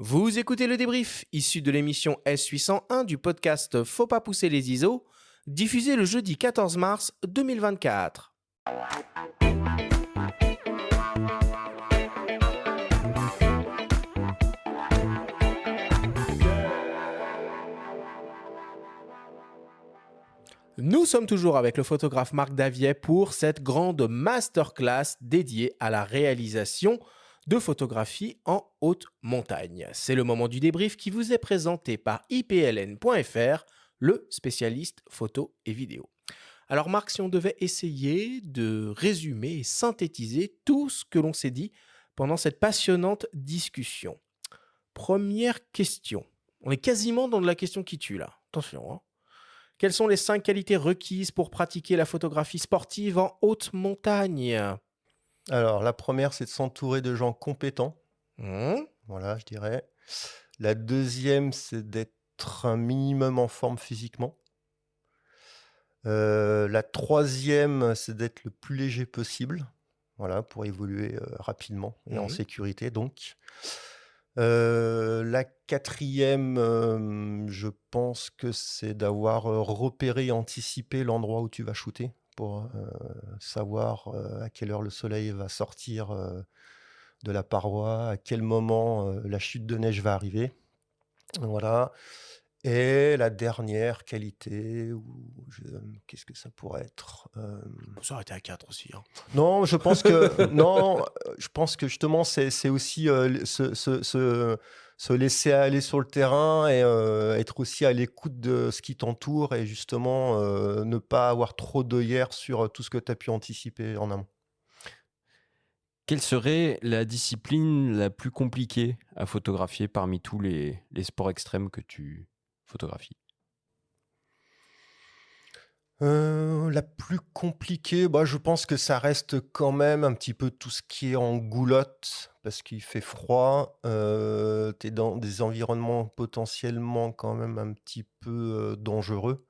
Vous écoutez le débrief, issu de l'émission S801 du podcast Faut pas pousser les ISO, diffusé le jeudi 14 mars 2024. Nous sommes toujours avec le photographe Marc Daviet pour cette grande masterclass dédiée à la réalisation de photographies en haute montagne. C'est le moment du débrief qui vous est présenté par ipln.fr, le spécialiste photo et vidéo. Alors Marc, si on devait essayer de résumer et synthétiser tout ce que l'on s'est dit pendant cette passionnante discussion. Première question. On est quasiment dans de la question qui tue là. Attention, hein. Quelles sont les 5 qualités requises pour pratiquer la photographie sportive en haute montagne? Alors, la première, c'est de s'entourer de gens compétents. Hmm. Voilà, je dirais. La deuxième, c'est d'être un minimum en forme physiquement. La troisième, c'est d'être le plus léger possible. Voilà, pour évoluer rapidement et en Mhm. sécurité, donc. La quatrième, je pense que c'est d'avoir repéré et anticipé l'endroit où tu vas shooter pour savoir à quelle heure le soleil va sortir de la paroi, à quel moment la chute de neige va arriver. Voilà. Et la dernière qualité, qu'est-ce que ça pourrait être? On peut s'arrêter à 4 aussi, hein. Non, je pense que non, je pense que justement c'est aussi, se laisser aller sur le terrain et être aussi à l'écoute de ce qui t'entoure et justement, ne pas avoir trop d'œillères sur, tout ce que tu as pu anticiper en amont. Quelle serait la discipline la plus compliquée à photographier parmi tous les sports extrêmes que tu photographies? La plus compliquée, bah, je pense que ça reste quand même un petit peu tout ce qui est en goulotte, parce qu'il fait froid, tu es dans des environnements potentiellement quand même un petit peu, dangereux.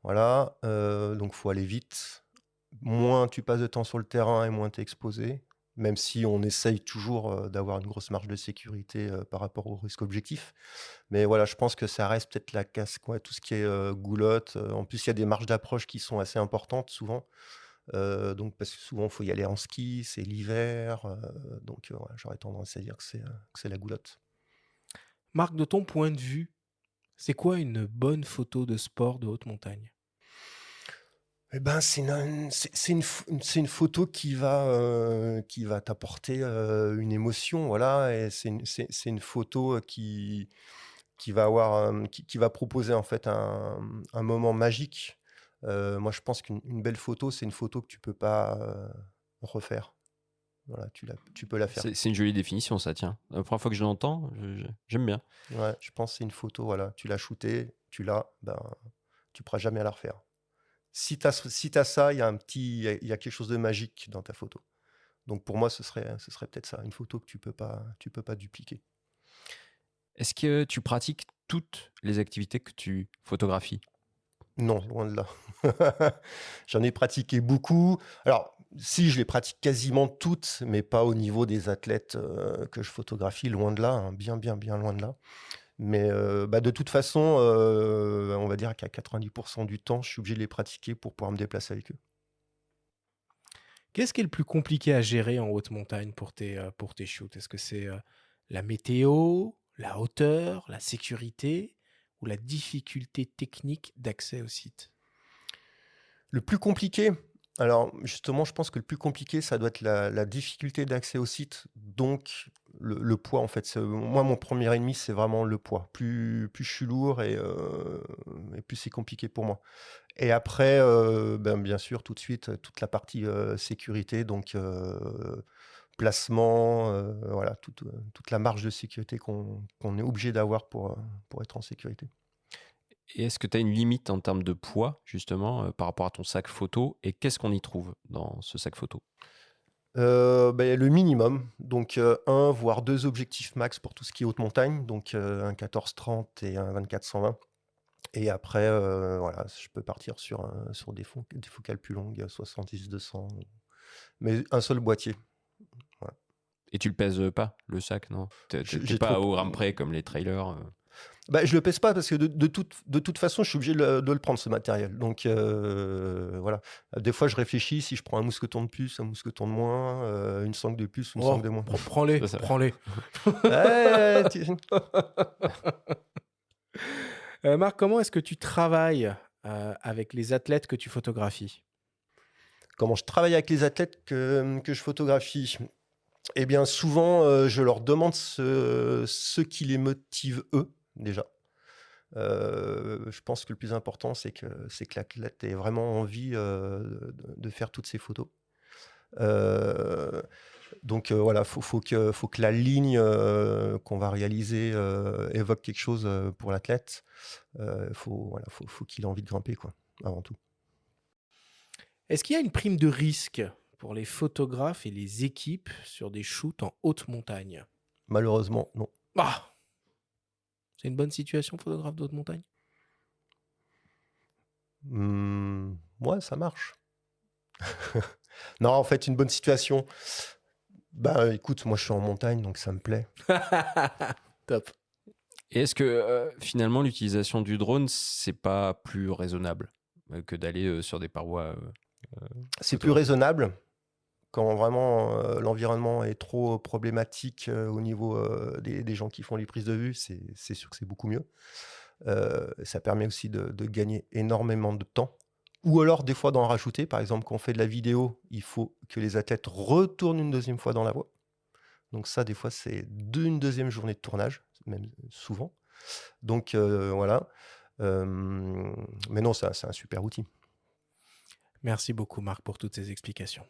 Voilà, donc faut aller vite. Moins tu passes de temps sur le terrain et moins tu es exposé, même si on essaye toujours, d'avoir une grosse marge de sécurité, par rapport au risque objectif. Mais voilà, je pense que ça reste peut-être la casque, ouais, tout ce qui est, goulotte, en plus, il y a des marges d'approche qui sont assez importantes souvent, donc parce que souvent, il faut y aller en ski, c'est l'hiver, donc ouais, j'aurais tendance à dire que c'est la goulotte. Marc, de ton point de vue, c'est quoi une bonne photo de sport de haute montagne? Eh ben, c'est une photo qui va t'apporter, une émotion, voilà et c'est une photo, qui va avoir, qui va proposer en fait un moment magique. Moi je pense qu'une belle photo, c'est une photo que tu peux pas, refaire. Voilà, tu peux la faire. C'est une jolie définition, ça, tiens. La première fois que je l'entends, j'aime bien. Ouais, je pense que c'est une photo, voilà, tu l'as shootée, tu l'as, ben, tu pourras jamais la refaire. Si tu ça, il y a quelque chose de magique dans ta photo. Donc pour moi, ce serait peut-être ça, une photo que tu peux pas dupliquer. Est-ce que tu pratiques toutes les activités que tu photographies? Non, loin de là. J'en ai pratiqué beaucoup. Alors, si, je les pratique quasiment toutes, mais pas au niveau des athlètes, que je photographie, loin de là, hein, bien, bien, bien loin de là. Mais, bah, de toute façon, on va dire qu'à 90 du temps, je suis obligé de les pratiquer pour pouvoir me déplacer avec eux. Qu'est-ce qui est le plus compliqué à gérer en haute montagne pour tes shoots? Est-ce que c'est la météo, la hauteur, la sécurité ou la difficulté technique d'accès au site? Le plus compliqué, alors justement, je pense que le plus compliqué, ça doit être la difficulté d'accès au site, donc le poids en fait. Moi, mon premier ennemi, c'est vraiment le poids. Plus je suis lourd et plus c'est compliqué pour moi. Et après, ben, bien sûr, tout de suite, toute la partie, sécurité, donc placement, voilà, toute la marge de sécurité qu'on est obligé d'avoir pour être en sécurité. Et est-ce que tu as une limite en termes de poids, justement, par rapport à ton sac photo? Et qu'est-ce qu'on y trouve dans ce sac photo? Beh, le minimum, donc 1 voire 2 objectifs max pour tout ce qui est haute montagne, donc un 14-30 et un 24-120 et après, voilà, je peux partir sur des focales plus longues, 70-200, mais un seul boîtier, voilà. Et tu le pèses pas, le sac, non? T'es J'ai pas trop. au gramme près comme les trailers. Bah, je le pèse pas parce que de toute façon, je suis obligé de le prendre ce matériel. Donc voilà. Des fois, je réfléchis si je prends un mousqueton de plus, un mousqueton de moins, une sangle de plus, une Oh, sangle de moins. prends-les, Ça, ça- prends-les. Ouais, Marc, comment est-ce que tu travailles avec les athlètes que tu photographies? Comment je travaille avec les athlètes que je photographie? Eh bien, souvent, je leur demande ce qui les motive eux, déjà. Je pense que le plus important, c'est que l'athlète ait vraiment envie de faire toutes ces photos. Euh, donc voilà, faut que la ligne qu'on va réaliser évoque quelque chose pour l'athlète. Faut qu'il ait envie de grimper, quoi, avant tout. Est-ce qu'il y a une prime de risque pour les photographes et les équipes sur des shoots en haute montagne? Malheureusement, non. Ah, c'est une bonne situation, photographe de haute montagne? Ouais, ça marche. Non, en fait, une bonne situation. Bah écoute, moi je suis en montagne, donc ça me plaît. Top. Et est-ce que finalement l'utilisation du drone, c'est pas plus raisonnable que d'aller sur des parois C'est plus raisonnable quand vraiment l'environnement est trop problématique au niveau des gens qui font les prises de vue. C'est sûr que c'est beaucoup mieux. Ça permet aussi de gagner énormément de temps. Ou alors des fois d'en rajouter. Par exemple, quand on fait de la vidéo, il faut que les athlètes retournent une deuxième fois dans la voie. Donc ça, des fois, c'est une deuxième journée de tournage, même souvent. Donc voilà. Mais non, c'est un super outil. Merci beaucoup, Marc, pour toutes ces explications.